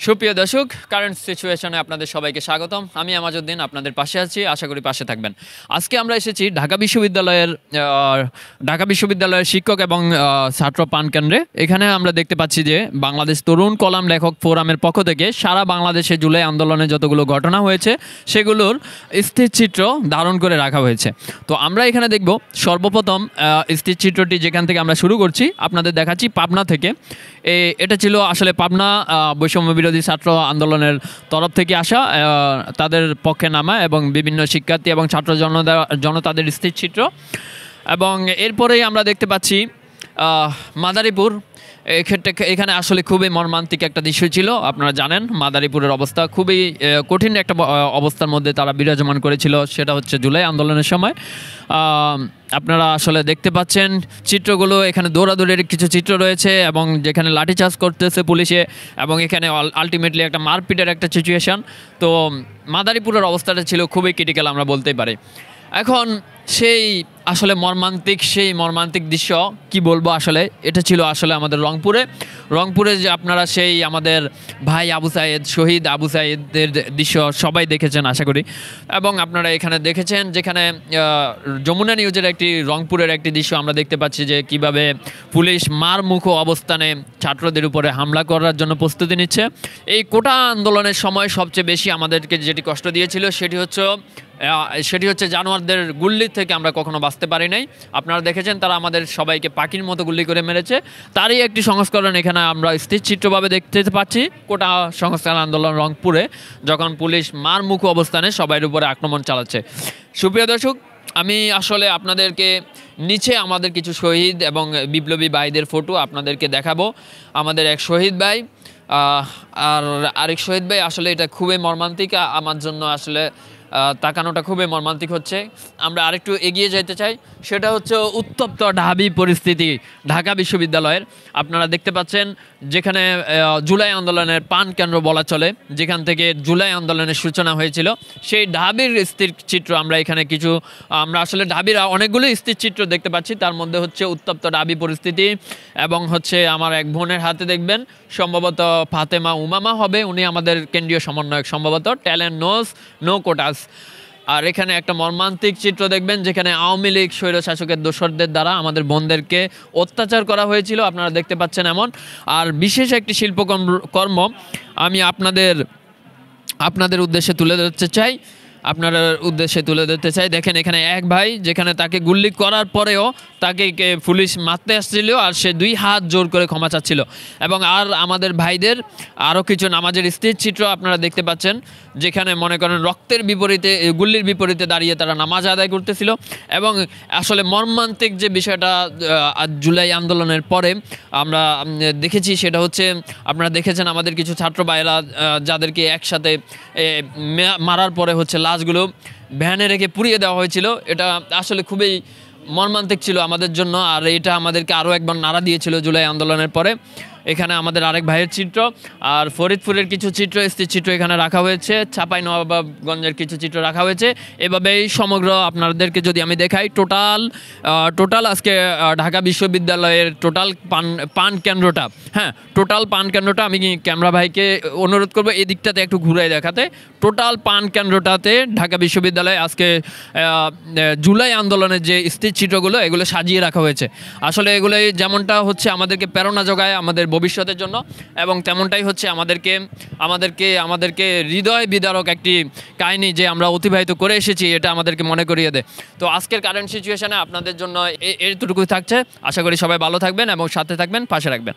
সুপ্রিয় দর্শক, কারেন্ট সিচুয়েশনে আপনাদের সবাইকে স্বাগতম। আমি আমাজউদ্দিন আপনাদের পাশে আছি, আশা করি পাশে থাকবেন। আজকে আমরা এসেছি ঢাকা বিশ্ববিদ্যালয়ের শিক্ষক এবং ছাত্র পান কেন্দ্রে। এখানে আমরা দেখতে পাচ্ছি যে বাংলাদেশ তরুণ কলাম লেখক ফোরামের পক্ষ থেকে সারা বাংলাদেশে জুলাই আন্দোলনে যতগুলো ঘটনা হয়েছে সেগুলোর স্থিরচিত্র ধারণ করে রাখা হয়েছে। তো আমরা এখানে দেখব সর্বপ্রথম স্থিরচিত্রটি যেখান থেকে আমরা শুরু করছি, আপনাদের দেখাচ্ছি পাবনা থেকে। এটা ছিল আসলে পাবনা বৈষম্য বিরোধী ছাত্র আন্দোলনের তরফ থেকে আসা, তাদের পক্ষে নামা এবং বিভিন্ন শিক্ষার্থী এবং ছাত্র জনতাদের স্থিরচিত্র। এবং এরপরেই আমরা দেখতে পাচ্ছি মাদারীপুর। এখানে আসলে খুবই মর্মান্তিক একটা দৃশ্য ছিল। আপনারা জানেন মাদারীপুরের অবস্থা খুবই কঠিন একটা অবস্থার মধ্যে তারা বিরাজমান করেছিল, সেটা হচ্ছে জুলাই আন্দোলনের সময়। আপনারা আসলে দেখতে পাচ্ছেন চিত্রগুলো, এখানে দৌড়াদৌড়ির কিছু চিত্র রয়েছে এবং যেখানে লাঠিচার্জ করতেছে পুলিশে, এবং এখানে আলটিমেটলি একটা মারপিটের একটা সিচুয়েশান। তো মাদারীপুরের অবস্থাটা ছিল খুবই ক্রিটিক্যাল, আমরা বলতেই পারি। এখন সেই মর্মান্তিক দৃশ্য কি বলবো, আসলে এটা ছিল আসলে আমাদের রংপুরে যে আপনারা সেই আমাদের ভাই শহীদ আবু সাইদের দৃশ্য সবাই দেখেছেন আশা করি। এবং আপনারা এখানে দেখেছেন যেখানে যমুনা নিউজের রংপুরের একটি দৃশ্য আমরা দেখতে পাচ্ছি যে কিভাবে পুলিশ মারমুখো অবস্থানে ছাত্রদের উপরে হামলা করার জন্য প্রস্তুতি নিচ্ছে। এই কোটা আন্দোলনের সময় সবচেয়ে বেশি আমাদেরকে যেটি কষ্ট দিয়েছিল সেটি হচ্ছে জানোয়ারদের গুল্লির থেকে আমরা কখনো বাঁচতে পারি নাই। আপনারা দেখেছেন তারা আমাদের সবাইকে পাখির মতো গুল্লি করে মেরেছে। তারই একটি সংস্করণ এখানে আমরা স্থিরচিত্রভাবে দেখতে পাচ্ছি কোটা সংস্কার আন্দোলন রংপুরে, যখন পুলিশ মারমুখো অবস্থানে সবার উপরে আক্রমণ চালাচ্ছে। সুপ্রিয় দর্শক, আমি আসলে আপনাদেরকে নিচে আমাদের কিছু শহীদ এবং বিপ্লবী ভাইদের ফটো আপনাদেরকে দেখাবো। আমাদের এক শহীদ ভাই আর আরেক শহীদ ভাই, আসলে এটা খুবই মর্মান্তিক। আমার জন্য আসলে তাকানোটা খুবই মর্মান্তিক হচ্ছে। আমরা আরেকটু এগিয়ে যেতে চাই, সেটা হচ্ছে উত্তপ্ত ঢাবি পরিস্থিতি ঢাকা বিশ্ববিদ্যালয়ের। আপনারা দেখতে পাচ্ছেন যেখানে জুলাই আন্দোলনের পান কেন্দ্র বলা চলে, যেখান থেকে জুলাই আন্দোলনের সূচনা হয়েছিল, সেই ঢাবির স্থির চিত্র আমরা আসলে ঢাবির অনেকগুলো স্থির চিত্র দেখতে পাচ্ছি। তার মধ্যে হচ্ছে উত্তপ্ত ঢাবি পরিস্থিতি, এবং হচ্ছে আমার এক বোনের হাতে দেখবেন সম্ভবত ফাতেমা উমামা হবে, উনি আমাদের কেন্দ্রীয় সমন্বয়ক সম্ভবত, ট্যালেন্ট নো কোটাস। আর এখানে একটা মর্মান্তিক চিত্র দেখবেন যেখানে আওয়ামী লীগ স্বৈরশাসকের দোসরদের দ্বারা আমাদের বোনদেরকে অত্যাচার করা হয়েছিল, আপনারা দেখতে পাচ্ছেন এমন। আর বিশেষ একটি শিল্পকর্ম আমি আপনাদের উদ্দেশ্যে তুলে ধরতে চাই। দেখেন এখানে এক ভাই, যেখানে তাকে গুল্লি করার পরেও তাকে পুলিশ মারতে আসছিল, আর সে 2 হাত জোর করে ক্ষমা চাচ্ছিল। এবং আর আমাদের ভাইদের আরও কিছু নামাজের স্থির চিত্র আপনারা দেখতে পাচ্ছেন, যেখানে মনে করেন গুল্লির বিপরীতে দাঁড়িয়ে তারা নামাজ আদায় করতেছিল। এবং আসলে মর্মান্তিক যে বিষয়টা জুলাই আন্দোলনের পরে আমরা দেখেছি, সেটা হচ্ছে আপনারা দেখেছেন আমাদের কিছু ছাত্র ভাইয়েরা যাদেরকে একসাথে মারার পরে হচ্ছে লাশগুলো ভ্যানে রেখে পুড়িয়ে দেওয়া হয়েছিল। এটা আসলে খুবই মর্মান্তিক ছিল আমাদের জন্য, আর এটা আমাদেরকে আরও একবার নাড়া দিয়েছিল জুলাই আন্দোলনের পরে। এখানে আমাদের আরেক ভাইয়ের চিত্র, আর ফরিদপুরের কিছু স্থির চিত্র এখানে রাখা হয়েছে, চাঁপাইনবাবগঞ্জের কিছু চিত্র রাখা হয়েছে। এভাবেই সমগ্র আপনাদেরকে যদি আমি দেখাই, টোটাল আজকে ঢাকা বিশ্ববিদ্যালয়ের পান কেন্দ্রটা আমি ক্যামেরা ভাইকে অনুরোধ করবো এই দিকটাতে একটু ঘুরে দেখাতে। টোটাল পান কেন্দ্রটাতে ঢাকা বিশ্ববিদ্যালয়ে আজকে জুলাই আন্দোলনের যে স্থির চিত্রগুলো এগুলো সাজিয়ে রাখা হয়েছে। আসলে এগুলোই যেমনটা হচ্ছে আমাদেরকে প্রেরণা যোগায় আমাদের ভবিষ্যতের জন্য, এবং তেমনটাই হচ্ছে আমাদেরকে হৃদয় বিদারক একটি কাহিনী যে আমরা অতিবাহিত করে এসেছি, এটা আমাদেরকে মনে করিয়ে দেয়। তো আজকের কারেন্ট সিচুয়েশনে আপনাদের জন্য এতটুকুই থাকছে। আশা করি সবাই ভালো থাকবেন এবং সাথে থাকবেন, পাশে রাখবেন।